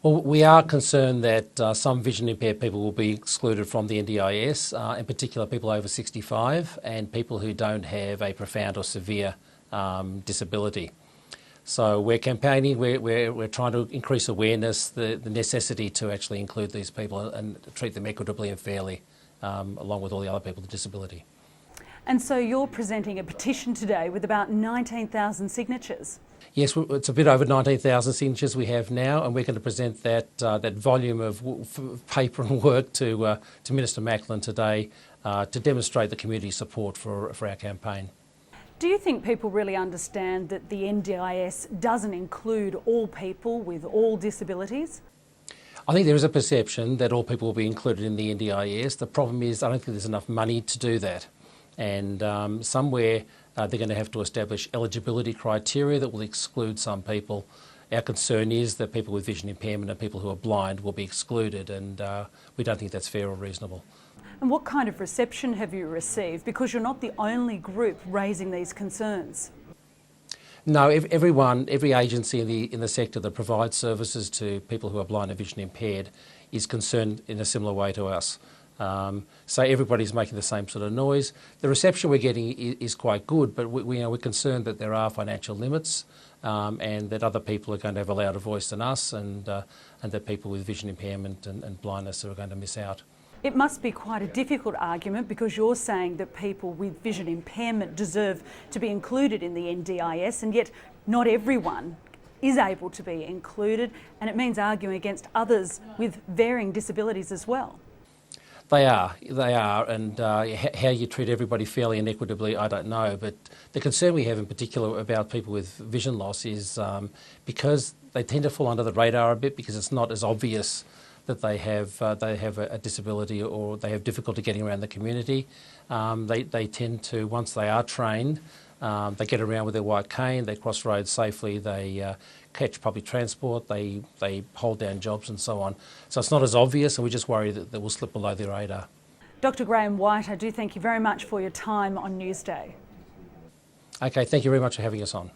Well, we are concerned that some vision impaired people will be excluded from the NDIS, in particular people over 65 and people who don't have a profound or severe disability. So we're campaigning, we're trying to increase awareness, the necessity to actually include these people and treat them equitably and fairly, along with all the other people with disability. And so you're presenting a petition today with about 19,000 signatures. Yes, it's a bit over 19,000 signatures we have now, and we're going to present that volume of paper and work to Minister Macklin today to demonstrate the community support for our campaign. Do you think people really understand that the NDIS doesn't include all people with all disabilities? I think there is a perception that all people will be included in the NDIS. The problem is I don't think there's enough money to do that. And somewhere they're going to have to establish eligibility criteria that will exclude some people. Our concern is that people with vision impairment and people who are blind will be excluded, and we don't think that's fair or reasonable. And what kind of reception have you received? Because you're not the only group raising these concerns. No, every agency in the sector that provides services to people who are blind and vision impaired is concerned in a similar way to us. So everybody's making the same sort of noise. The reception we're getting is quite good, but we're concerned that there are financial limits and that other people are going to have a louder voice than us, and that people with vision impairment and blindness are going to miss out. It must be quite a difficult argument, because you're saying that people with vision impairment deserve to be included in the NDIS, and yet not everyone is able to be included, and it means arguing against others with varying disabilities as well. They are, and how you treat everybody fairly and equitably, I don't know. But the concern we have in particular about people with vision loss is because they tend to fall under the radar a bit, because it's not as obvious that they have a disability or they have difficulty getting around the community. They tend to, once they are trained, they get around with their white cane, they cross roads safely, they catch public transport, they hold down jobs and so on. So it's not as obvious, and we just worry that they will slip below the radar. Dr. Graeme White, I do thank you very much for your time on Newsday. Okay, thank you very much for having us on.